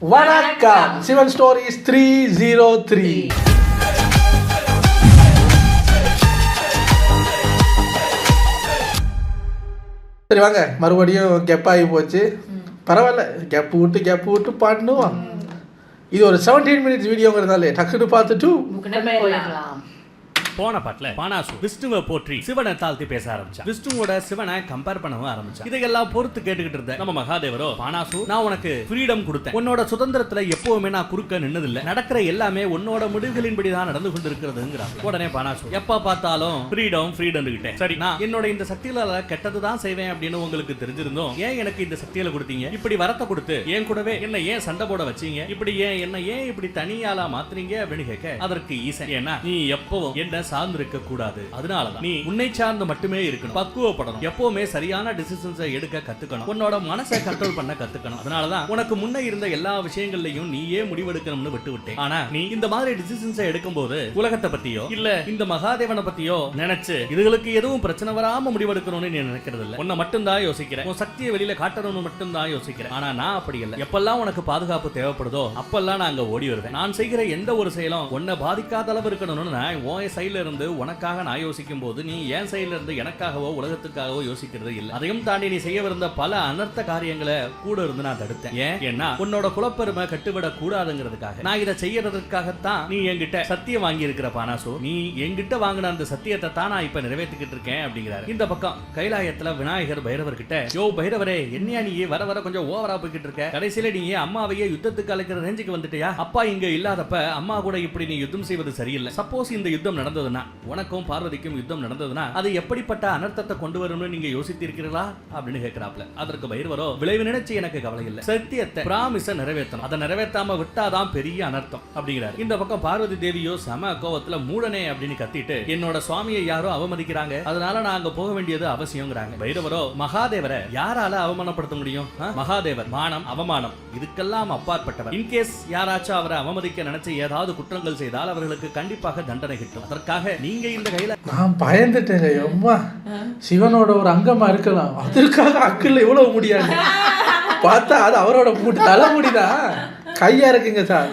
வணக்கம் சிவன் ஸ்டோரிஸ் 303. சரி வாங்க, மறுபடியும் கெப்பாகி போச்சு. பரவாயில்ல, கேப்பு விட்டு பாடணும். இது ஒரு 17 minutes வீடியோங்கிறதாலே டக்குன்னு பார்த்துட்டு போன பாட்டுல பானாசு விஷ்ணுவை போற்றி சிவனை தாழ்த்தி பேச ஆரம்பிச்சா. விஷ்ணுவோட சிவனை கம்பேர் பண்ணவும் ஆரம்பிச்சா. இதையெல்லாம் பொறுத்து கேட்டுக்கிட்டு இருந்த நம்ம மகாதேவரோ, பானாசு நான் உனக்கு ஃப்ரீடம் கொடுத்தேன், உன்னோட சுதந்திரத்துல எப்பவுமே நான் குறுக்க நின்னதில்லை, நடக்கிற எல்லாமே உன்னோட முடிவுகளின்படி தான் நடந்து கொண்டிருக்கிறதுங்கிறாங்க. உடனே பானாசு எப்ப பார்த்தாலும் ஃப்ரீடம் கிட்டேன். சரி, நான் என்னோட இந்த சக்தியில கெட்டதுதான் செய்வேன் அப்படின்னு உங்களுக்கு தெரிஞ்சிருந்தோம், ஏன் எனக்கு இந்த சக்தியில கொடுத்தீங்க? இப்படி வரத்தை கொடுத்து ஏன் கூடவே என்ன ஏன் சண்டை போட வச்சீங்க? இப்படி என்ன ஏன் இப்படி தனியாளா மாத்துறீங்க அப்படின்னு கேட்க, அதற்கு ஈசன், ஏன்னா நீ எப்பவும் என்ன சார்ந்திருக்க கூடாது, அதனாலதான் நீ உன்னை சார்ந்து மட்டுமே இருக்கணும், பக்குவப்படணும், எப்பவுமே சரியான டிசிஷன்ஸை எடுக்க கத்துக்கணும், உன்னோட மனசை கண்ட்ரோல் பண்ண கத்துக்கணும். அதனாலதான் உனக்கு முன்ன இருந்த எல்லா விஷயங்களையும் நீயே முடிவெடுக்கணும்னு விட்டு விட்டேன். ஆனா நீ இந்த மாதிரி டிசிஷன்ஸை எடுக்கும்போது உலகத்தை பத்தியோ இல்ல இந்த மகாதேவனை பத்தியோ நினைச்சு இதுகளுக்கு எதுவும் பிரச்சனை வராம முடிவெடுக்கணும்னு நீ நினைக்கிறது இல்ல. உன்னை மட்டும் தான் யோசிக்கிறேன், உன் சக்தியை வெளியில காட்டணும்னு மட்டும் தான் யோசிக்கிறேன். ஆனா நான் அப்படி இல்லை. எப்பெல்லாம் உனக்கு பாதுகாப்பு தேவைப்படுதோ அப்பெல்லாம் நான் அங்க ஓடி வருவேன். நான் செய்கிற எந்த ஒரு செயலும் உன்னை பாதிக்காத அளவு இருக்கணும்னு நான் உன் சைட்ல இருந்து உனக்காக நான் யோசிக்கும் போது நீ என் சைட்ல இருந்து எனக்காகவோ உலகத்துக்காகவோ யோசிக்கிறது இல்லை. அதையும் தாண்டி நீ செய்யவிருந்த பல அனர்த்த காரியங்களை கூட இருந்து நான் தடுத்தேன். ஏன்னா உன்னோட குலப்பெருமை கட்டுவிட கூடாதுங்கிறதுக்காக. நான் இதை செய்யறதுக்காகத்தான் நீ என்கிட்ட சத்தியம் வாங்கி இருக்கிற பானாசு. நீ என்கிட்ட வாங்கின அந்த சத்தியத்தை தான் நான் இப்ப நிறைவேற்றிக்கிட்டு இருக்கேன் அப்படிங்கிறாரு. இந்த பக்கம் கைலாயத்துல விநாயகர் பைரவர் கிட்ட, யோ பைரவரே, என்னையா நீ வர வர கொஞ்சம் ஓவரா போய்கிட்டு இருக்க, கடைசியில நீ அம்மாவையே யுத்தத்துக்கு அழைக்கிற ரேஞ்சுக்கு வந்துட்டியா? அப்பா இங்க இல்லாதப்ப அம்மா கூட இப்படி நீ யுத்தம் செய்வது சரியில்லை. சப்போஸ் இந்த யுத்தம் நடந்ததுன்னா, உனக்கும் பார்வதிக்கும் யுத்தம் நடந்ததுன்னா அது எப்படிப்பட்ட அனர்த்தத்தை கொண்டு வரும்னு நீங்க யோசித்திருக்கிறீர்களா அப்படின்னு கேட்கிறாப்ல. அதற்கு பைரவரோ, விளைவு நினைச்சு எனக்கு கவலை இல்லை, சத்தியத்தை பிராமிஸ நிறைவேற்றணும், அதை நிறைவேற்றாம விட்டாதான் பெரிய அனர்த்தம் அப்படிங்கிறார். இந்த பக்கம் பார்வதி தேவியோ சம கோவத்துல, மூடனே அப்படின்னு கத்திட்டு, என்னோட சுவாமியை யாரோ அவமதிக்கிறாங்க, அதனால நான் அங்க போக வேண்டியது அவசியம்ங்கிறாங்க. பைரவரோ, மகாதேவரை யாரால அவமானப்படுத்த முடியும்? மகாதேவர் மானம் அவமானம் இதுக்கெல்லாம் அப்பாற்பட்டவர். இன்கேஸ் யாராச்சும் அவரை அவமதிக்க நினைச்சு ஏதாவது குற்றங்கள் செய்தால் அவர்களுக்கு கண்டிப்பாக தண்டனை கிட்டும். அதற்காக நீங்க இந்த கையில நான் பயந்துட்டேங்க. அம்மா, சிவனோட ஒரு அங்கமா இருக்கலாம், அதற்காக அக்கில் இவ்வளவு முடியாது பார்த்தா அது அவரோட தலைமுடிதான் கையா இருக்குங்க சார்.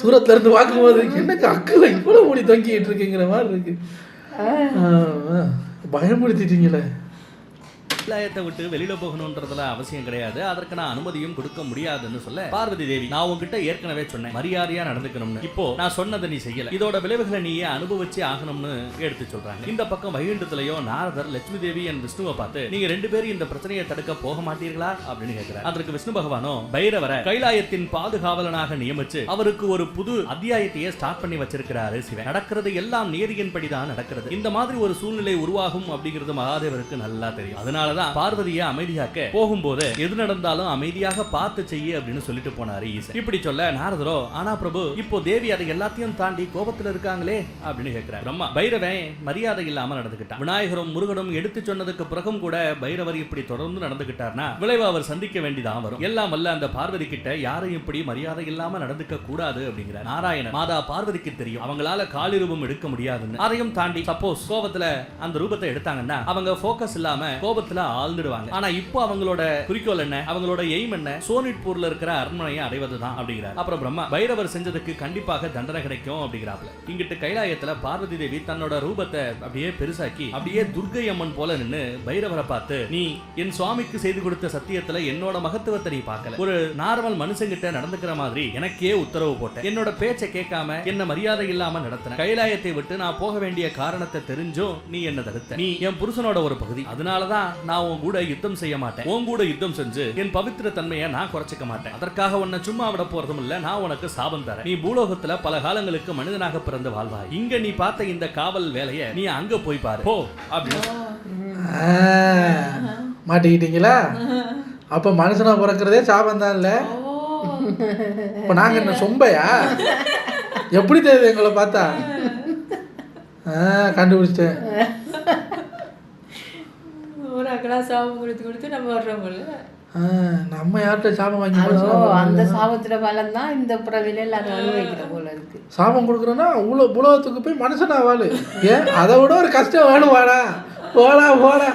தூரத்துல இருந்து பார்க்கும்போது எனக்கு அக்கில் இவ்வளவு முடி தொங்கிட்டு இருக்குங்கிற மாதிரி இருக்கு. பயமுடுத்திட்டீங்களே. கைலாயத்தை விட்டு வெளியில போகணும்ன்றதுல அவசியம் கிடையாது, அதற்கு நான் அனுமதியும் கொடுக்க முடியாதுன்னு சொல்ல, பார்வதி தேவி, நான் உங்ககிட்ட ஏற்கனவே சொன்னேன் மரியாதையா நடந்துக்கணும்னு, இப்போ நான் சொன்னதை நீ செய்யல, இதோட விளைவுகளை நீயே அனுபவிச்சு ஆகணும்னு எடுத்து சொல்றாங்க. இந்த பக்கம் வைகுண்டத்திலேயோ நாரதர் லட்சுமி தேவி என் விஷ்ணுவை பார்த்து, நீங்க ரெண்டு பேரும் இந்த பிரச்சனையை தடுக்க போக மாட்டீர்களா அப்படின்னு கேட்கிறார். அதற்கு விஷ்ணு பகவானோ, பைரவரை கைலாயத்தின் பாதுகாவலனாக நியமிச்சு அவருக்கு ஒரு புது அத்தியாயத்தையே ஸ்டார்ட் பண்ணி வச்சிருக்கிறாரு சிவன். நடக்கிறது எல்லாம் நேரியன்படி தான் நடக்கிறது. இந்த மாதிரி ஒரு சூழ்நிலை உருவாகும் அப்படிங்கிறது மகாதேவருக்கு நல்லா தெரியும். அதனால பார்வதியை அமைதியாக்க போகும்போது எது நடந்தாலும் அமைதியாக பார்த்து செய்ய அப்படின்னு சொல்லிட்டு போனாரு ஈசன். இப்படி சொல்ல நாரதரோ, ஆனா பிரபு, இப்போ தேவி அதை எல்லாத்தையும் தாண்டி கோபத்துல இருக்காங்களே அப்படின்னு கேட்கிறார். பிரம்மா, பைரவன் மரியாதை இல்லாம நடந்துகிட்டான். விநாயகரும் முருகனும் எடுத்து சொன்னதுக்கு பிறகும் கூட பைரவர் இப்படி தொடர்ந்து நடந்துகிட்டார்னா விளைவு அவர் சந்திக்க வேண்டியதான் வரும். எல்லாம் வல்ல அந்த பார்வதி கிட்ட யாரையும் இப்படி மரியாதை இல்லாம நடந்துக்க கூடாது அப்படிங்கிறார். நாராயணன் மாதா பார்வதிக்கு தெரியும் அவங்களால காலி ரூபம் எடுக்க முடியாதுன்னு. அதையும் தாண்டி சப்போஸ் கோபத்துல அந்த ரூபத்தை எடுத்தாங்கன்னா அவங்க போக்கஸ் இல்லாம கோபத்துல ஆழ்ந்துடுவாங்க. ஆனா இப்போ அவங்களோட குறிக்கோள் என்ன, அவங்களோட எய்ம் என்ன, சோனிட்பூர்ல இருக்கிற அரண்மனையை அடைவதுதான் அப்படிங்கிறார். அப்புறம் பிரம்மா, பைரவர் செஞ்சதுக்கு கண்டிப்பாக தண்டனை கிடைக்கும் அப்படிங்கிறாப்ல. இங்கிட்டு கைலாயத்துல பார்வதி தேவி தன்னோட ரூபத்தை அப்படியே பெருசாக்கி அப்படியே துர்க்கை அம்மன் போல நின்னு பைரவரை பார்த்து, நீ என் சுவாமிக்கு செய்து கொடுத்த சத்தியத்துல என்னோட மகத்துவத்தை நீ பார்க்கல, ஒரு நார்மல் மனுஷங்கிட்ட நடந்துக்கிற மாதிரி எனக்கே உத்தரவு போட்ட, என்னோட பேச்சை கேட்காம என்ன மரியாதை இல்லாம நடத்தின, கைலாயத்தை விட்டு நான் போக வேண்டிய காரணத்தை தெரிஞ்சும் நீ என்ன தடுத்த, நீ என் புருஷனோட ஒரு பகுதி, அதனாலதான் நான் உன் கூட யுத்தம் செய்ய மாட்டேன், உன் கூட யுத்தம் செஞ்சு என் பவித்திர தன்மையை நான் குறைச்சிக்க மாட்டேன், அதற்காக உன்னை சும்மா விட போறதும் இல்ல, நான் உனக்கு சாபம் தரேன், நீ பூலோகத்துல பல காலங்களுக்கு மனிதனாக பிறந்து வாழ்வாய், இங்க நீ பார்த்த இந்த காவல் வேலையை நீ அங்க போய் பாரு போ அப்படின்னு. மாட்டிக்கிட்டீங்களா? அப்ப மனுஷனா பிறக்கிறதே சாபம் தான் இல்ல. இப்ப நாங்க என்ன சொம்பையா? எப்படி தெரியுது எங்களை பார்த்தா? கண்டுபிடிச்சிட்டேன். நம்ம யார்கிட்ட சாபம் வாங்கி அந்த சாபத்துல பலன் தான் இந்த பிறவில எல்லாரும் அனுபவிக்கிற போல இருக்கு. சாபம் கொடுக்குறோன்னா உலகத்துக்கு போய் மனுஷனா வாழு. ஏன் அதை விட ஒரு கஷ்டம் வேணும், வாடா போடா போடா.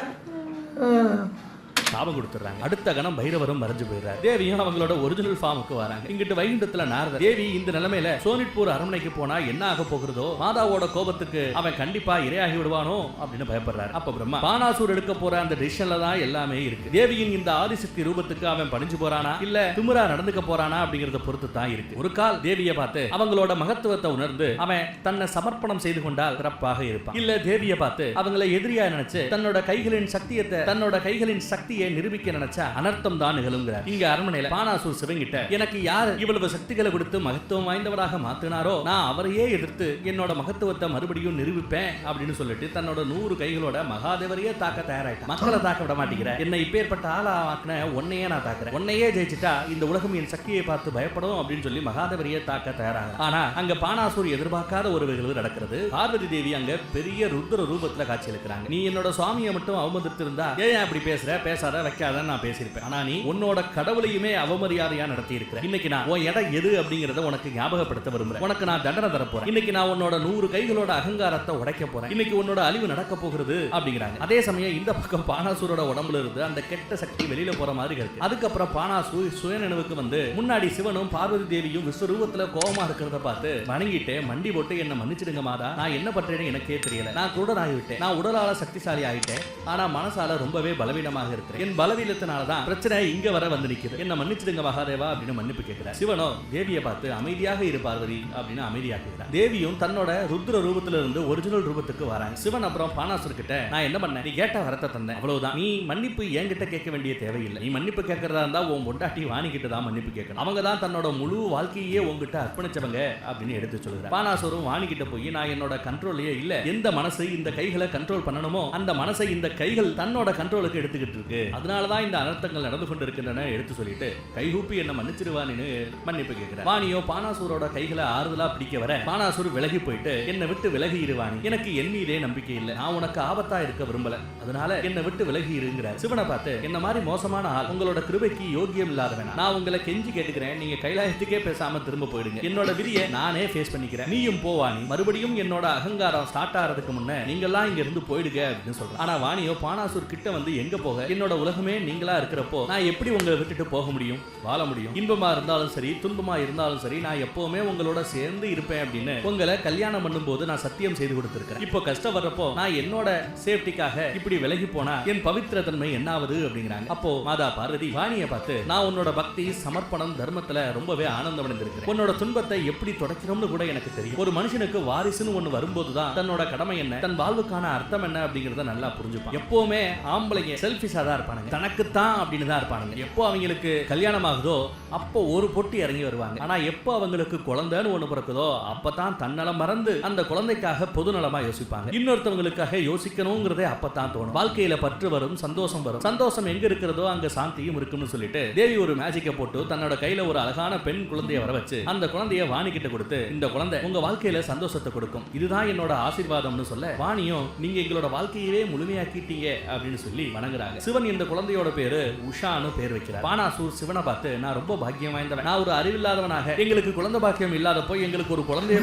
சாபம் கொடுத்துறாங்க. அடுத்த கணம் பைரவரும் மறைஞ்சு போயிடுறாரு. தேவியும் அவங்களோட ஒரிஜினல் ஃபார்முக்கு வராங்க. இங்கிட்டு வைகுண்டத்துல நாரதர் தேவி இந்த நிலைமையில சோனிட்பூர் அரண்மனைக்கு போனா என்ன ஆக போகிறதோ, மாதாவோட கோபத்துக்கு அவன் கண்டிப்பா இரையாகி விடுவானோ அப்படின்னு பயப்படுறாரு. அப்ப பிரம்மா பானாசூர் எடுக்க போற அந்த டிசிஷன்ல தான் எல்லாமே இருக்கு. தேவியின் இந்த ஆதிசக்தி ரூபத்துக்கு அவன் பணிஞ்சு போறானா இல்ல திமிரா நடந்துக்க போறானா அப்படிங்கறத பொறுத்து தான் இருக்கு. ஒரு கால் தேவியை பார்த்து அவங்களோட மகத்துவத்தை உணர்ந்து அவன் தன்னை சமர்ப்பணம் செய்து கொண்டால் சிறப்பாக இருப்பான். இல்ல தேவியை பார்த்து அவங்களை எதிரியா நினைச்சு தன்னோட கைகளின் சக்தியை நிரூபிக்க நினைச்சா அனர்த்தம் தான் நிகழுங்கிறார். இங்க அரண்மனையில பானாசூர் சிவங்கிட்ட எனக்கு யார் இவ்வளவு சக்திகளை கொடுத்து மகத்துவம் வாய்ந்தவராக மாத்தினாரோ நான் அவரையே எதிர்த்து என்னோட மகத்துவத்தை மறுபடியும் நிரூபிப்பேன் அப்படின்னு சொல்லிட்டு தன்னோட 100 கைகளோட மகாதேவரையே தாக்க தயாராயிட்டான். மக்களை தாக்க விட மாட்டேங்கிற, என்னை இப்பேற்பட்ட ஆளா ஆக்கின உன்னையே நான் தாக்குறேன், உன்னையே ஜெயிச்சுட்டா இந்த உலகம் என் சக்தியை பார்த்து பயப்படும் அப்படின்னு சொல்லி மகாதேவரையே தாக்க தயாராக. ஆனா அங்க பானாசூர் எதிர்பார்க்காத ஒரு நிகழ்வு நடக்கிறது. பார்வதி தேவி அங்க பெரிய ருத்ர ரூபத்துல காட்சி அளிக்கிறாங்க. நீ என்னோட சுவாமியை மட்டும் அவமதித்து இருந்தா ஏன் அப்படி பேசாத வைக்காத நான் பேசியிருப்பேன். ஆனா நீ உன்னோட கடவுளையுமே அவமரியாதையா நடத்தி இருக்கிற. இன்னைக்கு நான் உன் இடம் எது அப்படிங்கறத உனக்கு ஞாபகப்படுத்த விரும்புறேன். உனக்கு நான் தண்டனை தரப்போறேன். இன்னைக்கு நான் உன்னோட 100 கைகளோட அகங்காரத்தை உடைக்க போறேன். இன்னைக்கு உன்னோட அழிவு நடக்க போகிறது அப்படிங்கிறாங்க. அதே சமயம் இந்த பக்கம் பானாசூரோட உடம்புல இருந்து அந்த கெட்ட சக்தி வெளியில போற மாதிரி இருக்கு. அதுக்கப்புறம் பானாசூர் சுயநினைவுக்கு வந்து முன்னாடி சிவனும் பார்வதி தேவியும் விஸ்வரூபத்துல கோபமா இருக்கிறத பார்த்து வணங்கிட்டு மண்டி போட்டு என்ன மன்னிச்சிடுங்க மாதா, நான் என்ன பண்றேன்னு எனக்கே தெரியல, நான் குருடனாகிவிட்டேன், நான் உடலால சக்திசாலி ஆகிட்டேன், ஆனா மனசால ரொம்பவே பலவீனமாக இருக்கிறேன், என் பலவீனத்தினாலதான் பிரச்சனை இங்க வர வந்து நிக்குது, என்ன மன்னிச்சிடுங்க மகாதேவா அப்படின்னு மன்னிப்பு கேட்கிறார். சிவனோ தேவியை பார்த்து அமைதியாக இரு பார்வதி அப்படின்னு அமைதியாக்குகிறார். தேவியும் தன்னோட ருத்ர ரூபத்துல இருந்து ஒரிஜினல் ரூபத்துக்கு வராங்க. சிவன் அப்புறம் பானாசூர் கிட்ட நான் என்ன பண்ணேன், நீ கேட்ட வரத்தை தந்தேன், அவ்வளவுதான், நீ மன்னிப்பு என்கிட்ட கேட்க வேண்டிய தேவையில்லை, நீ மன்னிப்பு கேட்கறதா இருந்தா உன் பொண்டாட்டி வாணிக்கிட்டு தான் மன்னிப்பு கேட்கணும், அவங்க தான் தன்னோட முழு வாழ்க்கையே உங்ககிட்ட அர்ப்பணிச்சவங்க அப்படின்னு எடுத்து சொல்லுறார். பானாசூரும் வாணிக்கிட்ட போய் நான் என்னோட கண்ட்ரோலையே இல்ல, எந்த மனசு இந்த கைகளை கண்ட்ரோல் பண்ணணுமோ அந்த மனசை இந்த கைகள் தன்னோட கண்ட்ரோலுக்கு எடுத்துக்கிட்டு இருக்கு, அதனாலதான் இந்த அனர்த்தங்கள் நடந்து கொண்டிருக்கின்றன எடுத்து சொல்லிட்டு கைகூப்பி என்ன மன்னிச்சிருவான்னு மன்னிப்பு கேட்கிறார். வாணியோ பானாசூரோட கைகளை ஆறுதலா பிடிக்க வர பானாசூர் விலகி போயிட்டு என்னை விட்டு விலகி இருவாணி, எனக்கு என் மீதே நம்பிக்கை இல்லை, நான் உனக்கு ஆபத்தா இருக்க விரும்பல, அதனால என்னை விட்டு விலகி இருங்கிறார். சிவனை பார்த்து என்ன மாதிரி மோசமான ஆள், உங்களோட கிருபைக்கு யோகியம் இல்லாதவன், நான் உங்களை கெஞ்சி கேட்டுக்கிறேன், நீங்க கைலாயத்துக்கே பேசாம திரும்ப போயிடுங்க, என்னோட விதியை நானே ஃபேஸ் பண்ணிக்கிறேன், நீயும் போவாணி, மறுபடியும் என்னோட அகங்காரம் ஸ்டார்ட் ஆகிறதுக்கு முன்ன நீங்கெல்லாம் இங்க இருந்து போயிடுங்க அப்படின்னு சொல்றேன். ஆனா வாணியோ பானாசூர் கிட்ட வந்து எங்க போக, என்னோட உலகமே நீங்களா இருக்கிறப்போ நான் எப்படி உங்களை விட்டுட்டு போக முடியும், வாழ முடியும், இன்பமா இருந்தாலும் சரி துன்பமா இருந்தாலும் சரி நான் எப்பவுமே உங்களோட சேர்ந்து இருப்பேன் அப்படின்னு உங்களை கல்யாணம் பண்ணும்போது நான் சத்தியம் செய்து கொடுத்திருக்கேன், இப்போ கஷ்டம் வர்றப்போ நான் என்னோட சேஃப்டிக்காக இப்படி விலகி போனா என் பவித்திர தன்மை என்னாவது அப்படிங்கிறாங்க. அப்போ மாதா பார்வதி வாணியை பார்த்து நான் உன்னோட பக்தி சமர்ப்பணம் தர்மத்துல ரொம்பவே ஆனந்தம் அடைந்திருக்கிறேன், உன்னோட துன்பத்தை எப்படி தொடக்கணும்னு கூட எனக்கு தெரியும், ஒரு மனுஷனுக்கு வாரிசுன்னு ஒண்ணு வரும்போதுதான் தன்னோட கடமை என்ன, தன் வாழ்வுக்கான அர்த்தம் என்ன அப்படிங்கறத நல்லா புரிஞ்சுப்பான். எப்பவுமே ஆம்பளைங்க செல்ஃபிஷா தான் இருப்பானுங்க, தனக்குத்தான் அப்படின்னு தான் இருப்பானுங்க. எப்போ அவங்களுக்கு கல்யாணம் ஆகுதோ அப்போ ஒரு பொட்டி இறங்கி வருவாங்க, ஆனா எப்போ அவங்களுக்கு குழந்தைன்னு ஒண்ணு பிறக்குதோ அப்பதான் தன்னலம் மறந்து அந்த குழந்தைக்காக பொதுநலமா யோசிப்பாங்க, இன்னொருத்தவங்களுக்காக யோசிக்கணுங்கிறதே அப்பதான் தோணும். வாழ்க்கையில பற்று வரும், சந்தோஷம் வரும், சந்தோஷம் எங்க இருக்கிறதோ அங்க சாந்தியும் இருக்கும்னு சொல்லிட்டு தேவி ஒரு மேஜிக்கை போட்டு தன்னோட கையில ஒரு அழகான பெண் குழந்தைய வர வச்சு அந்த குழந்தைய வாணிக்கிட்ட கொடுத்து இந்த குழந்தை உங்க வாழ்க்கையில சந்தோஷத்தை கொடுக்கும், இதுதான் என்னோட ஆசீர்வாதம்னு சொல்ல வாணியும் நீங்க எங்களோட வாழ்க்கையவே முழுமையாக்கிட்டீங்க அப்படின்னு சொல்லி வணங்குறாங்க. சிவன் இந்த குழந்தையோட பேரு உஷான்னு பேர் வைக்கிறார். பானாசூர் சிவனை பார்த்து நான் ரொம்ப பாக்கியம் வாய்ந்தவன், நான் ஒரு அறிவில்லாதவனாக எங்களுக்கு குழந்தை பாக்கியம் இல்லாதப்போ எங்களுக்கு ஒரு குழந்தைய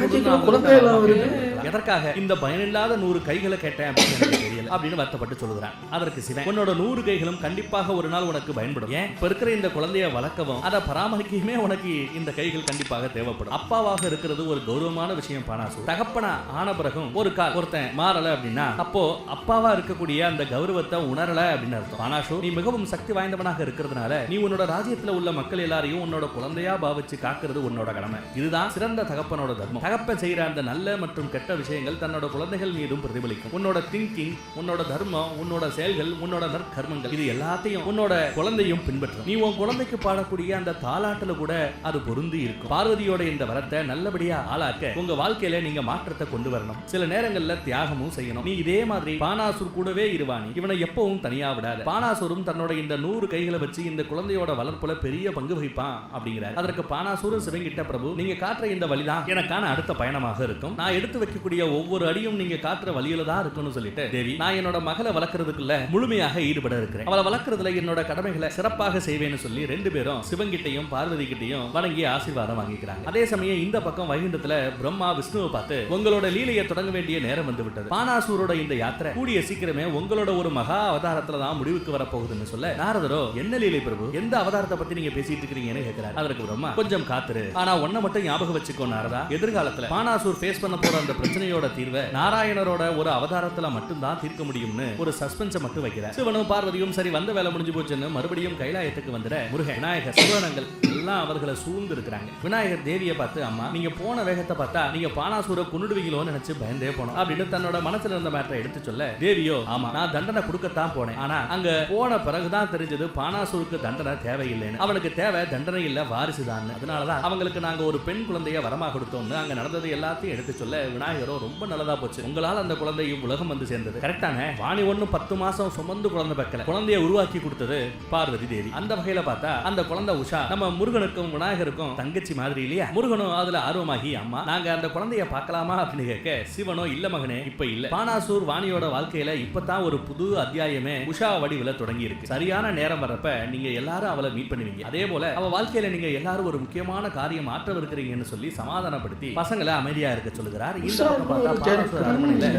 எதற்காக இந்த பயனில்லாத 100 கைகளை கேட்டேன் அப்படின்னு தெரியல அப்படின்னு வருத்தப்பட்டு சொல்லுகிறான். அதற்கு சிவன் உன்னோட 100 கைகளும் கண்டிப்பாக ஒரு நாள் உனக்கு பயன்படும், ஏன் இப்ப இருக்கிற இந்த குழந்தைய வளர்க்கவும் அதை பராமரிக்கவே உனக்கு இந்த கைகள் கண்டிப்பாக தேவைப்படும், அப்பாவாக இருக்கிறது ஒரு கௌரவமான விஷயம் பானாசூர், தகப்பனா ஆன பிறகும் ஒரு கால் ஒருத்தன் மாறல அப்படின்னா அப்போ அப்பாவா இருக்கக்கூடிய அந்த கௌரவத்தை உணரல அப்படின்னு அர்த்தம். பானாசூர் நீ மிகவும் சக்தி வாய்ந்தவனாக இருக்கிறதுனால நீ உன்னோட ராஜ்யத்துல உள்ள மக்கள் எல்லாரையும் உன்னோட குழந்தையா பாவிச்சு காக்கிறது உன்னோட கடமை, இதுதான் சிறந்த தகப்பனோட தர்மம். தகப்பன் செய்யற அந்த நல்ல மற்றும் கெட்ட விஷயங்கள் தன்னோட குழந்தைகள் மீதும் பிரதிபலிக்கும், உன்னோட திங்கிங், உன்னோட தர்மம், உன்னோட செயல்கள், உன்னோட நற்கர்மங்கள் இது எல்லாத்தையும் உன்னோட குழந்தையும் பின்பற்றும். நீ உன் குழந்தைக்கு பாடக்கூடிய அந்த தாலாட்டுல கூட அது பொருந்தி இருக்கும். பார்வதியோட இந்த வரத்தை நல்லபடியா ஆளாக்க உங்க வாழ்க்கையில நீங்க மாற்றத்தை கொண்டு வரணும், சில நேரங்கள்ல தியாகமும் செய்யணும். நீ இதே மாதிரி பானாசூர் கூடவே இருவானி, இவனை எப்பவும் தனியா விடாத. பானாசூரும் தன்னோட இந்த 100 கைகளை வச்சு இந்த குழந்தையோட வளர்ப்புல பெரிய பங்கு வகிப்பான் அப்படிங்கிறார். அதற்கு பானாசூரும் சிவங்கிட்ட பிரபு நீங்க காட்டுற இந்த வழிதான் எனக்கான அடுத்த பயணமாக இருக்கும், நான் எடுத்து வைக்கக்கூடிய ஒவ்வொரு அடியும் நீங்க காட்டுற வழியில தான் இருக்கும்னு சொல்லிட்டு தேவி நான் என்னோட மகளை வளர்க்கறதுக்குள்ள முழுமையாக ஈடுபட இருக்கிறேன், அவளை வளர்க்கறதுல என்னோட கடமைகளை சிறப்பாக செய்வேன்னு சொல்லி 2 பேரும் சிவங்கிட்டையும் பார்வதி கிட்டையும் வணங்கி ஆசீர்வாதம் வாங்கிக்கிறாங்க. அதே சமயம் இந்த பக்கம் வைகுண்டத்துல பிரம்மா விஷ்ணுவை பார்த்து உங்களோட லீலையை தொடங்க வேண்டிய நேரம் வந்து விட்டது, பானாசூரோட இந்த யாத்திரை கூடிய சீக்கிரமே உங்களோட ஒரு மகா அவதாரத்துல தான் முடிவுக்கு வர வரப்போகுதுன்னு சொல்ல நாரதரோ என்ன லீலை பிரபு, எந்த அவதாரத்தை பத்தி நீங்க பேசிட்டு இருக்கீங்கன்னு கேட்கிறார். அதற்கு பிரம்மா கொஞ்சம் காத்துரு, ஆனா ஒன்ன மட்டும் ஞாபகம் வச்சுக்கோ நாரதா, எதிர்காலத்துல பானாசூர் ஃபேஸ் பண்ண போற அந்த பிரச்சனையோட தீர்வை நாராயணரோட ஒரு அவதாரத்துல மட்டும் தான் தீர்க்க முடியும்னு ஒரு சஸ்பென்ஸை மட்டும் வைக்கிறார். சிவனும் பார்வதியும் சரி வந்த வேலை முடிஞ்சு போச்சுன்னு மறுபடியும் கைலாயத்துக்கு வந்துட முருகன் விநாயகர் சிவனங்கள் எல்லாம் அவர்களை சூழ்ந்து இருக்கிறாங்க. விநாயகர் தேவியை பார்த்து அம்மா நீங்க போன வேகத்தை பார்த்தா நீங்க பானாசூரை கொன்னுடுவீங்களோன்னு நினைச்சு பயந்தே போனோம் அப்படின்னு தன்னோட மனசுல இருந்த மேட்டரை எடுத்து சொல்ல தேவியோ ஆமா நான் தண்டனை கொடுக்கத்தான் போனேன், ஆனா அங்க போன பிறகுதான் தெரிஞ்சது பானாசூருக்கு தண்டனை தேவையில்லைன்னு. அவனுக்கு தேவை தண்டனை இல்ல வாரிசுதான். அதனாலதான் அவங்களுக்கு நாங்க ஒரு பெண் குழந்தைய வரமா கொடுத்தோம்னு அங்க நடந்தது எல்லாத்தையும் எடுத்து சொல்ல விநாயகரோ ரொம்ப நல்லதா போச்சு, உங்களால் அந்த குழந்தையும் உலகம் வந்து சேர்ந்தது. கரெக்டான வாணி ஒண்ணு 10 மாசம் சுமந்து குழந்தை பெக்கல, குழந்தைய உருவாக்கி கொடுத்தது பார்வதி தேவி. அந்த வகையில பார்த்தா அந்த குழந்தை உஷா நம்ம முருகனுக்கும் விநாயகருக்கும் தங்கச்சி மாதிரி இல்லையா. முருகனும் அதுல ஆர்வமாகி அம்மா நாங்க அந்த குழந்தைய பார்க்கலாமா அப்படின்னு கேட்க சிவனோ இல்ல மகனே இப்ப இல்ல, பானாசூர் வாணியோட வாழ்க்கையில இப்பதான் ஒரு புது அத்தியாயமே உஷா வடிவில தொடங்கி இருக்கு, சரியான நேரம் வரப்ப நீங்க எல்லாரும் அவளை மீட் பண்ணுவீங்க, அதே போல அவ வாழ்க்கையில நீங்க எல்லாரும் ஒரு முக்கியமான காரியம் ஆற்றவிருக்கிறீங்கன்னு சொல்லி சமாதானப்படுத்தி பசங்களை அமைதியா இருக்க சொல்லுகிறார். இந்த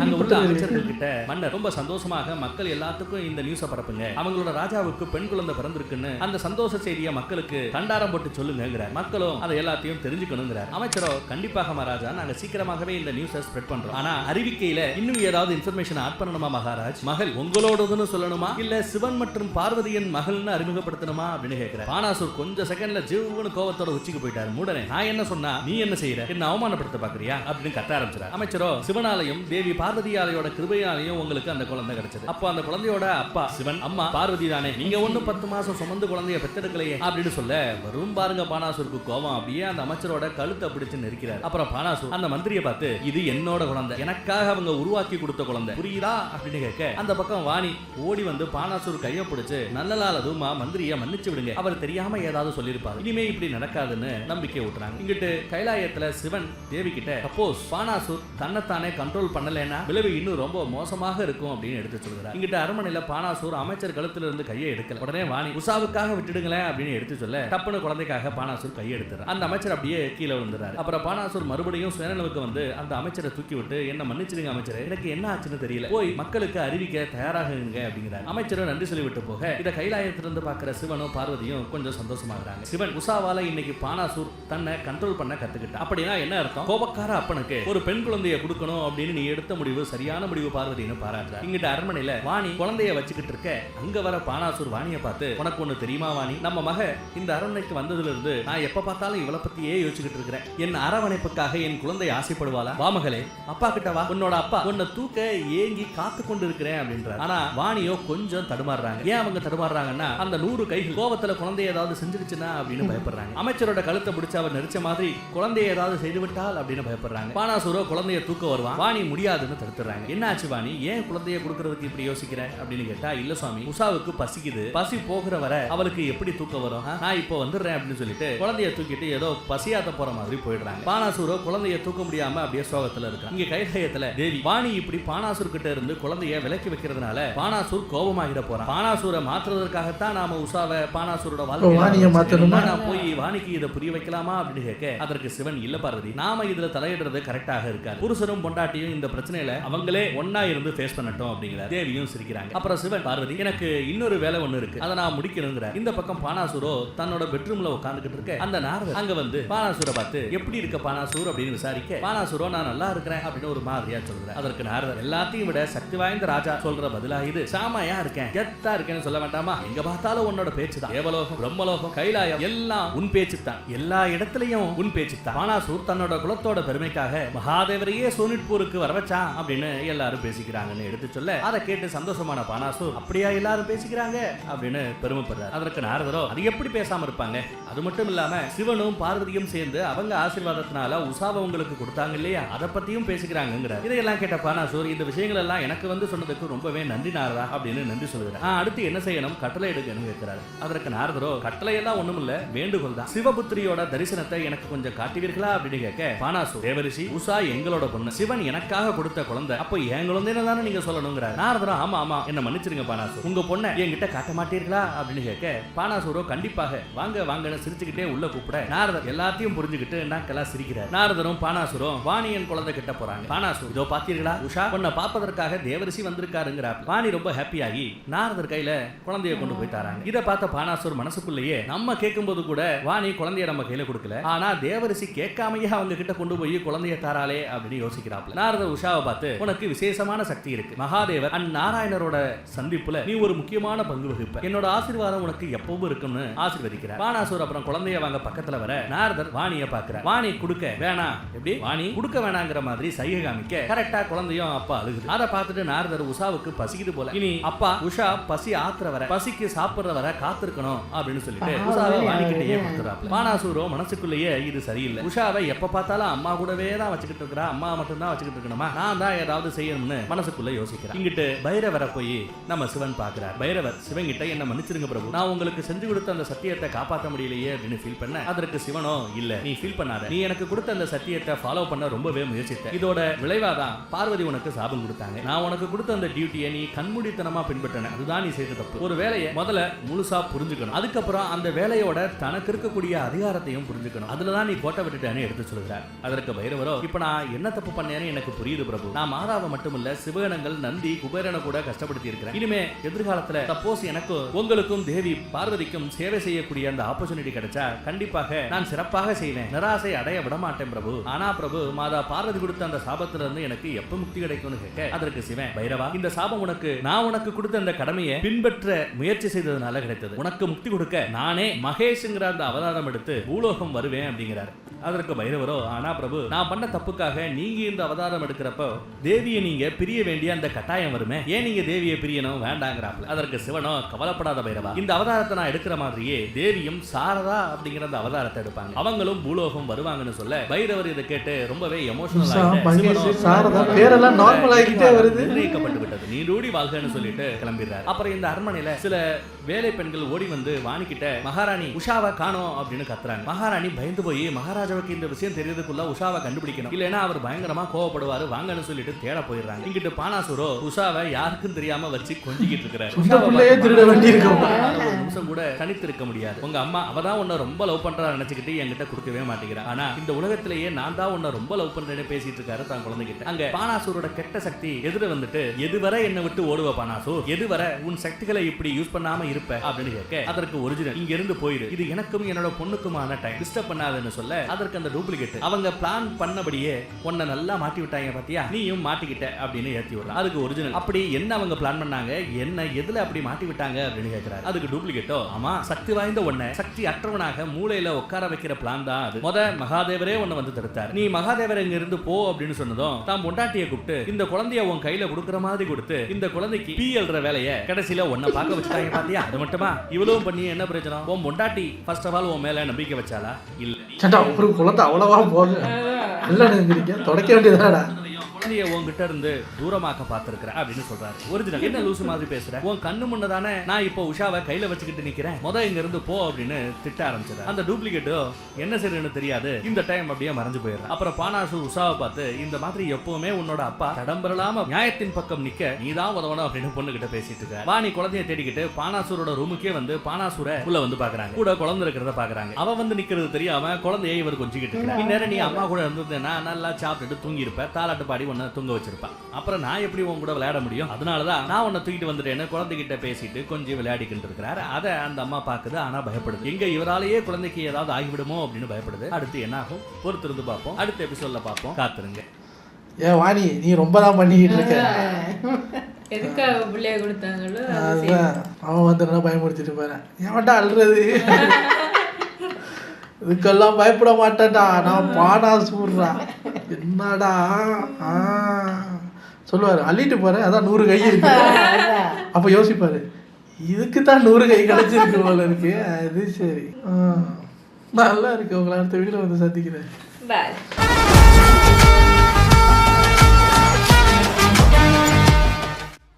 அங்க உள்ள அமைச்சர்கள் கிட்ட மன்னர் ரொம்ப சந்தோஷமாக மக்கள் எல்லாத்துக்கும் இந்த நியூஸ பரப்புங்க, அவங்களோட ராஜாவுக்கு பெண் குழந்தை பிறந்திருக்குன்னு அந்த சந்தோஷ செய்தியை மக்களுக்கு கண்டாரம் போட்டு சொல்லுங்க, மக்களும் அதை எல்லாத்தையும் தெரிஞ்சுக்கணுங்கிறார். அமைச்சரோ கண்டிப்பாக மகாராஜா நாங்க சீக்கிரமாகவே இந்த நியூஸை ஸ்ப்ரெட் பண்றோம், ஆனா அறிவிக்கையில இன்னும் ஏதாவது இன்ஃபர்மேஷன் ஆட் பண்ணணுமா மகாராஜ், மகள் உங்களோடதுன்னு சொல்லணுமா இல்ல சிவன் மற்றும் பார்வதியின் மகள்னு அறிமுகப்படுத்தணுமா அப்படின்னு கேட்கிறார். பானாசூர் கொஞ்சம் செகண்ட்ல ஜீவனு கோவத்தோட உச்சிக்கு போயிட்டாரு. மூடனே நான் என்ன சொன்னா நீ என்ன செய்யற, என்ன அவமானப்படுத்த பாக்குறியா அப்படின்னு கத்த ஆரம்பிச்சார். அமைச்சரோ சிவனாலையும் தேவி பார்வதியாலையோட கிருபையாலையும் உங்களுக்கு அந்த குழந்தை கிடைச்சது, அப்போ அந்த குழந்தையோட அப்பா சிவன் அம்மா பார்வதி தானே, நீங்க ஒண்ணு 10 மாசம் சுமந்து குழந்தைய பெத்தெடுக்கலையே அப்படின்னு சொல்ல வரும் பாருங்க பானாசூருக்கு கோவம் அப்படியே அந்த அமைச்சரோட கழுத்தை பிடிச்சு நெருக்கிறார். அப்புறம் பானாசூர் அந்த மந்திரியை பார்த்து இது என்னோட குழந்தை, எனக்காக அவங்க உருவாக்கி கொடுத்த குழந்தை புரியுதா அப்படின்னு கேட்க அந்த பக்கம் வாணி ஓடி வந்து பானாசூர் கையை பிடிச்சு நல்லலால் அதுமா மந்திரியை மன்னிச்சு விடுங்க, அவர் தெரியாம ஏதாவது சொல்லியிருப்பாரு, இனிமே இப்படி நடக்காதுன்னு நம்பிக்கை ஊட்டுறாங்க. இங்கிட்டு கைலாயத்துல சிவன் தேவி கிட்ட சப்போஸ் பானாசூர் தன்னைத்தானே கண்ட்ரோல் பண்ணலன்னா விளைவு இன்னும் ரொம்ப மோசமாக இருக்கும் அப்படின்னு எடுத்து சொல்கிறார். இங்கிட்ட அரண்மனையில பானாசூர் அமைச்சர் கழுத்துல இருந்து கையை எடுக்கல, உடனே வாணி உஷாவுக்காக விட்டுடுங்களேன் அப்படின்னு எடுத்து சொல்ல தப்புன்னு குழந்தைக்காக பானாசூர் கையை எடுத்துறார். அந்த அமைச்சர் அப்படியே கீழே விழுந்துறாரு. அப்புறம் பானாசூர் மறுபடியும் சுயநலவுக்கு வந்து அந்த அமைச்சரை தூக்கி விட்டு என்ன மன்னிச்சிடுங்க அமைச்சர், எனக்கு என்ன ஆச்சுன்னு தெரியல, போய் மக்களுக்கு அறிவிக்க தயாராகுங்க அப்படிங்கிறார். அமைச்சரும் நன்றி சொல்லிவிட்டு போக இதை கைலாயத்திலிருந்து பார்க்கிற சிவனும் பார்வதியும் கொஞ்சம் சந்தோஷமாகறாங்க. சிவன் உஷாவால இன்னைக்கு பானாசூர் தன்னை கண்ட்ரோல் பண்ண கத்துக்கிட்டான், அப்படின்னா என்ன அர்த்தம், கோபக்கார அப்பனுக்கு ஒரு பெண் குழந்தைய கொடுக்கணும் அப்படின்னு நீ எடுத்த முடிவு சரியான முடிவு பார்வதினு பாராட்டுறார். இங்கிட்ட அரண்மனையில வாணி குழந்தைய வச்சுக்கிட்டு இருக்க அங்க வர பானாசூர் வாணியை பார்த்து உனக்கு ஒண்ணு தெரியுமா வாணி, நம்ம மக இந்த அரண்மனைக்கு வந்ததுல இருந்து நான் எப்ப பார்த்தாலும் இவளை பத்தியே யோசிச்சுக்கிட்டு இருக்கிறேன், என் அரவணைப்புக்காக என் குழந்தை ஆசைப்படுவாளா, வா மகளே அப்பா கிட்ட வா, உன்னோட அப்பா உன்னை தூக்க ஏங்கி காத்து கொண்டு இருக்கிறேன் அப்படின்றார். ஆனா வாணியோ கொஞ்சம் தடுமாறுறாங்க. ஏன் அவங்க தடுமாறுறாங்கன்னா அந்த 100 கைகள் கோவத்துல குழந்தைய ஏதாவது செஞ்சிருச்சுன்னா அப்படின்னு பயப்படுறாங்க. அமைச்சரோட கழுத்தை பிடிச்சு அவர் நெரிச்ச மாதிரி குழந்தைய ஏதாவது செய்து விட்டால் அப்படின்னு பயப்படுறாங்க. பானாசூரோ குழந்தைய தூக்க வருவான், வாணி முடியாதுன்னு தடுத்துறாங்க. என்ன ஆச்சு வாணி, ஏன் குழந்தைய கொடுக்கறதுக்கு இப்படி யோசிக்கிற அப்படின்னு கேட்டா இல்ல சுவாமி உஷாவுக்கு பசிக்குது, பசி போகிற வர அவளுக்கு எப்படி தூக்க வரும், நான் இப்போ வந்துடுறேன் அப்படின்னு சொல்லிட்டு குழந்தைய தூக்கிட்டு ஏதோ பசியாத்த போற மாதிரி போயிடுறாங்க. பானாசூரோ குழந்தைய தூக்க முடியாம அப்படியே சோகத்துல இருக்காங்க. இங்க கைலாயத்துல தேவி வாணி இப்படி பானாசூர் கிட்ட இருந்து குழந்தைய விலக்கி வைக்கிறதுனால பானாசூர் கோபமாகிட போறான். பானாசூரை மாற்றுவதற்காகத்தான் நாம உஷாவை பானாசூரோட வாழ்க்கைய மாத்தணுமா, நான் போய் வாணிக்கு இதை புரிய வைக்கலாமா அப்படின்னு கேட்க அதற்கு சிவன் இல்ல பார்வதி நாம இதுல தலையிடுறது கரெக்டாக இருக்காது, புருஷனும் பொண்டாட்டியும் இந்த பிரச்சனையில அவங்களே ஒன்னா இருந்து ஃபேஸ் பண்ணட்டும் அப்படிங்கிறார். தேவியும் சிரிக்கிறாங்க. அப்புறம் சிவன் பார்வதி எனக்கு இன்னொரு வேலை ஒண்ணு இருக்கு, அதை நான் முடிக்கணுங்கிறார். இந்த பக்கம் பானாசூரோ தன்னோட பெட்ரூம்ல உட்கார்ந்துகிட்டு இருக்க அந்த நாரதர் அங்க வந்து பானாசூரை பார்த்து எப்படி இருக்க பானாசூர் அப்படின்னு விசாரிக்க பானாசூரோ நான் நல்லா இருக்கிறேன் அப்படின்னு ஒரு மாதிரியா சொல்றாரு. அதற்கு நாரதர் எல்லாத்தையும் விட சக்தி வாய்ந்த ராஜா சொல்ற பதிலா இது சாமாயா இருக்கேன் கெத்தா இருக்கேன்னு சொல்ல வேண்டாமா, எங்க பார்த்தாலும் உன்னோட பேச்சு தான், தேவலோகம் பிரம்மலோகம் கைலாயம் எல்லாம் உன் பேச்சு தான், எல்லா இடத்துலயும் உன் பேச்சு தான். பானாசூர் தன்னோட குலத்தோட பெருமைக்காக மகாதேவரையே சோனிட்பூருக்கு வர வச்சான் அப்படின்னு எல்லாரும் பேசிக்கிறாங்கன்னு எடுத்து சொல்ல அதை கேட்டு சந்தோஷமான பானாசூர் அப்படியா எல்லாரும் பேசிக்கிறாங்க அப்படின்னு பெருமைப்படுறார். அதற்கு நாரதரோ அது எப்படி பேசாம இருப்பாங்க, அது மட்டும் இல்லாம சிவனும் பார்வதியும் சேர்ந்து அவங்க ஆசீர்வாதத்தினால உஷாவை உங்களுக்கு கொடுத்தாங்க இல்லையா, அதை பத்தியும் பேசிக்கிறாங்கிறார். இதையெல்லாம் கேட்ட பானாசூர் இந்த விஷயங்கள் எல்லாம் எனக்கு வந்து சொன்னதுக்கு ரொம்பவே நன்றி நாரதா அப்படின்னு நன்றி சொல்கிறார். அடுத்து என்ன செய்யணும், கட்டளை எடுக்கணும் கேட்கிறார். அதற்கு நாரதரோ கட்டளை எல்லாம் ஒண்ணும் இல்ல வேண்டுகோள் தான், சிவபுத்திரியோட தரிசனத்தை எனக்கு கொஞ்சம் காட்டுவீர்களா அப்படின்னு கேட்க பானாசூர் தேவரிஷி உஷா எங்களோட பொண்ணு, சிவன் எனக்காக கொடுத்த குழந்தை, அப்போ என் குழந்தைன்னு தானே நீங்க சொல்லணுங்கிறார். நாரதரோ ஆமா ஆமா என்ன மன்னிச்சிருங்க பானாசூர், உங்க பொண்ணை என்கிட்ட காட்ட மாட்டீர்களா அப்படின்னு கேட்க பானாசூரோ கண்டிப்பாக வாங்க வாங்கன்னு சிரிச்சுக்கிட்டே உள்ள கூப்பிட நாரதர் எல்லாத்தையும் புரிஞ்சுக்கிட்டு நாக்கெல்லாம் சிரிக்கிறார். நாரதரும் பானாசூரும் வாணியன் குழந்தை கிட்ட போறாங்க. பானாசூர் இதோ பாத்தீர்களா உஷா உன்னை பார்ப்பதற்காக தேவரிசி வந்திருக்காருங்கிறார். வாணி ரொம்ப ஹாப்பி ஆகி நான் நாரதர் கையில குழந்தைய கொண்டு போய் தராங்க. இதை பார்த்த பானாசுர் மனசுக்குள்ளேயே நம்ம கேட்கும்போது கூட வாணி குழந்தைய நம்ம கையில கொடுக்கல, ஆனா தேவரிசி கேட்காமையே அவங்க கிட்ட கொண்டு போய் குழந்தைய தாராளே அப்படின்னு யோசிக்கிறாப்ல. நாரதர் உஷாவை பார்த்து உனக்கு விசேஷமான சக்தி இருக்கு, மகாதேவர் அண்ட் நாராயணரோட சந்திப்புல நீ ஒரு முக்கியமான பங்கு வகிப்ப, என்னோட ஆசீர்வாதம் உனக்கு எப்பவும் இருக்கும்னு ஆசீர்வதிக்கிறார். பானாசுர் அப்புறம் குழந்தைய வாங்க பக்கத்துல வர நாரதர் வாணிய பாக்குறார். வாணி குடுக்க வேணாம், எப்படி வாணி குடுக்க வேணாங்கிற மாதிரி சைகை காமிக்க கரெக்டா குழந்தையும் அப்பா அழுகுது. அதை பார்த்துட்டு நாரதர் உஷாவுக்கு பசிக்குது போல, இனி அப்பா உஷா பசி ஆத்துற வர பசிக்கு சாப்பிடுற வர காத்திருக்கணும் அப்படின்னு சொல்லிட்டு உஷாவை வாணிக்கிட்டே கொடுத்துறாப்ல. பானாசுரோ மனசுக்குள்ளேயே இது சரியில்லை, உஷாவை எப்ப பார்த்தாலும் அம்மா கூடவே தான் வச்சுக்கிட்டு இருக்கிறா, அம்மா மட்டும் தான் வச்சுக்கிட்டு இருக்கணுமா, நான் தான் ஏதாவது செய்யணும்னு மனசுக்குள்ள யோசிக்கிறேன். இங்கிட்டு பைரவரை போய் நம்ம சிவன் பாக்குறார். பைரவர் சிவன் கிட்ட என்ன மன்னிச்சிருங்க பிரபு, நான் உங்களுக்கு செஞ்சு கொடுத்த அந்த சத்தியத்தை காப்பாற்ற முடியலையே அப்படின்னு ஃபீல் பண்ண. அதற்கு சிவனோ இல்ல நீ ஃபீல் பண்ணாத, நீ எனக்கு கொடுத்த அந்த சத்தியத்தை ஃபாலோ பண்ண ரொம்பவே முயற்சித்த, இதோட விளைவாதான் பார்வதி உனக்கு சாபம் கொடுத்தாங்க, நான் உனக்கு கொடுத்த அந்த டியூட்டியை நீ கண்மூடித்தனமா பின்பற்றின, அதுதான் நீ செய்த தப்பு. ஒரு வேலையை முதல்ல முழுசா புரிஞ்சுக்கணும், அதுக்கப்புறம் அந்த வேலையோட தனக்கு இருக்கக்கூடிய அதிகாரத்தையும் புரிஞ்சுக்கணும், அதுலதான் நீ கோட்டை விட்டுட்டேன்னு எடுத்து சொல்கிறார். அதற்கு பைரவரோ இப்ப நான் என்ன தப்பு பண்ணேன்னு எனக்கு புரியுது பிரபு, நான் மாதாவை மட்டும் இல்ல சிவகணங்கள் நந்தி குபேரனை கூட கஷ்டப்படுத்தி இருக்கிறேன், இனிமே எதிர்காலத்துல சப்போஸ் எனக்கும் உங்களுக்கும் தேவி பார்வதிக்கும் சேவை செய்யக்கூடிய அந்த ஆப்பர்ச்சுனிட்டி கிடைச்சா கண்டிப்பாக நான் சிறப்பாக செய்வேன், நிராசை அடைய விட மாட்டேன் பிரபு. ஆனா பிரபு மாதா பார்வதி கொடுத்த அந்த சாபத்துல இருந்து எனக்கு எப்ப முக்தி கிடைக்கும்னு கேட்க அதற்கு சிவன் பைரவா இந்த சாபம் உனக்கு நான் உனக்கு கொடுத்த அந்த கடமையை பின்பற்ற முயற்சி செய்ததுனால கிடைத்தது, உனக்கு முக்தி கொடுக்க நானே மகேஷ்ங்கிற அந்த அவதாரம் எடுத்து பூலோகம் வருவேன் அப்படிங்கிறார். அதற்கு பைரவரோ ஆனா பிரபு நான் பண்ண தப்புக்காக நீங்க இந்த அவதாரம் எடுக்கிறப்போ தேவியை நீங்க பிரிய வேண்டிய அந்த கட்டாயம் வருமே, ஏன் நீங்க தேவியை பிரியணும் வேண்டாங்கிறாப்ல. அதற்கு சிவனோ கவலைப்படாத பைரவா, இந்த அவதாரத்தை நான் எடுக்கிற மாதிரியே தேவியும் சாரதா அப்படிங்கிற அந்த அவதாரத்தை எடுப்பாங்க, அவங்களும் பூலோகம் வருவாங்கன்னு சொல்ல பைரவர் இதை கேட்டு ரொம்பவே எமோஷனல் நிர்ணயிக்கப்பட்டு விட்டது, நீ ரூடி வாழ்கன்னு சொல்லிட்டு கிளம்பிடுறாரு. அப்புறம் இந்த அரண்மனையில சில வேலை பெண்கள் ஓடி வந்து வாணிக்கிட்ட மகாராணி உஷாவை காணோம் அப்படின்னு கத்துறாங்க. மகாராணி பயந்து போய் மகாராஜாவுக்கு இந்த விஷயம் தெரியறதுக்குள்ள உஷாவை கண்டுபிடிக்கணும், இல்லைன்னா அவர் பயங்கரமா கோவப்படுவாரு, வாங்கன்னு சொல்லிட்டு தேட போயிடுறாங்க. இங்கிட்டு பானாசுரோ உஷாவை யாருக்கும் தெரியாம வச்சு கொஞ்சிக்கிட்டு இருக்கிறாரு. ஒரு நிமிஷம் கூட தனித்து இருக்க முடியாது, உங்க அம்மா அவதான் உன்னை ரொம்ப லவ் பண்றா நினைச்சுக்கிட்டு என்கிட்ட கொடுக்கவே மாட்டேங்கிறா, ஆனா இந்த உலகத்திலேயே நான் தான் உன்னை ரொம்ப லவ் பண்றேன்னு பேசிட்டு இருக்காரு தான் குழந்தைகிட்ட. அங்க பானாசுரோட கெட்ட சக்தி எதிர வந்துட்டு எதுவரை என்னை விட்டு ஓடுவ பானாசு, எதுவரை உன் சக்திகளை இப்படி யூஸ் பண்ணாம இருப்ப அப்படின்னு கேட்க அதற்கு ஒரிஜினல் இங்க இருந்து போயிரு, இது எனக்கும் என்னோட பொண்ணுக்குமான டைம், டிஸ்டர்ப் பண்ணாதுன்னு சொல்ல அதற்கு அந்த டூப்ளிகேட் அவங்க பிளான் பண்ணபடியே உன்னை நல்லா மாட்டி விட்டாங்க பாத்தியா, நீயும் மாட்டிக்கிட்ட அப்படின்னு ஏத்தி விடுறான். அதுக்கு ஒரிஜினல் அப்படி என்ன அவங்க பிளான் பண்ணாங்க, என்ன எதுல அப்படி மாட்டி விட்டாங்க அப்படின்னு கேட்கிறாரு. அதுக்கு டூப்ளிகேட்டோ ஆமா சக்தி வாய்ந்த உன்னை சக்தி அற்றவனாக மூளையில உட்கார வைக்கிற பிளான் தான் அது, மகாதேவரே உன்னை வந்து தடுத்தார், நீ மகாதேவர் இங்க இருந்து போ அப்படின்னு சொன்னதும் தான் பொண்டாட்டியை கூப்பிட்டு இந்த குழந்தைய உன் கையில கொடுக்குற மாதிரி கொடுத்து இந்த குழந்தைக்கு பி எழுற வேலையை கடைசியில உன்னை பார்க்க வச்சுட்டாங்க பாத்தியா. அது மட்டுமா இவ்வளவு பண்ணி என்ன பிரச்சனை, உன் பொண்டாட்டி ஃபர்ஸ்ட் ஆஃப் ஆல் உன் மேல நம்பிக்கை வச்சாலா இல்ல, ஒரு குழந்தை அவ்வளவா போக தொடக்க வேண்டியதாடா, குழந்தைய உங்ககிட்ட இருந்து தூரமாக்க பார்த்திருக்கிற அப்படின்னு சொல்றாரு. ஒரிஜினல் என்ன லூசு மாதிரி பேசுற, உன் கண்ணு முன்னதானே நான் இப்போ உஷாவை கையில வச்சுக்கிட்டு நிக்கிறேன், இங்க இருந்து போ அப்படின்னு திட்ட ஆரம்பிச்சது. அந்த டூப்ளிகேட்டோ என்ன செய்யணும்னு தெரியாது இந்த டைம் அப்படியே மறைஞ்சு போயிடுறான். அப்புறம் பானாசு உஷாவை பார்த்து இந்த மாதிரி எப்பவுமே உன்னோட அப்பா தடம்பரலாம நியாயத்தின் பக்கம் நிக்க நீதான் உதவணும் அப்படின்னு பொண்ணு கிட்ட பேசிட்டு இருக்க. வாணி குழந்தைய தேடிக்கிட்டு பானாசூரோட ரூமுக்கே வந்து பானாசூரை உள்ள வந்து பாக்குறாங்க, கூட குழந்தை இருக்கிறத பாக்குறாங்க. அவ வந்து நிக்கிறது தெரியாம குழந்தைய இவர் கொஞ்சிக்கிட்டு இருக்க. இந்நேரம் நீ அம்மா கூட இருந்ததுன்னா நல்லா சாப்பிட்டுட்டு தூங்கி இருப்ப, தாலாட்டு பாடி உன்னை தூங்க வச்சிருப்பான், அப்புறம் நான் எப்படி உன் கூட விளையாட முடியும், அதனாலதான் நான் உன்னை தூக்கிட்டு வந்துட்டேன்னு குழந்தைகிட்ட பேசிட்டு கொஞ்சம் விளையாடிக்கிட்டு இருக்கிறாரு. அதை அந்த அம்மா பாக்குது, ஆனா பயப்படுது, எங்க இவராலேயே குழந்தைக்கு ஏதாவது ஆகிவிடுமோ அப்படின்னு பயப்படுது. அடுத்து என்ன ஆகும் பொறுத்திருந்து பார்ப்போம், அடுத்த எபிசோட்ல பார்ப்போம், காத்துருங்க. ஏன் வாணி நீ ரொம்ப தான் பண்ணிக்கிட்டு இருக்க, எதுக்காக பிள்ளைய கொடுத்தாங்களோ அவன் வந்து பயமுறுத்திட்டு போறேன், ஏன்டா அல்றது இதுக்கெல்லாம் பயப்பட மாட்டேன்டா நான் பானாசூர்ரா என்னடா சொல்லுவாரு அள்ளிட்டு போறேன் அதான் 100 கை இருக்கு, அப்ப யோசிப்பாரு இதுக்கு தான் 100 கை கிடைச்சிருக்கு போல இருக்கு, அது சரி நல்லா இருக்கு. உங்களை அடுத்த வீடியோல வந்து சந்திக்கிறேன்.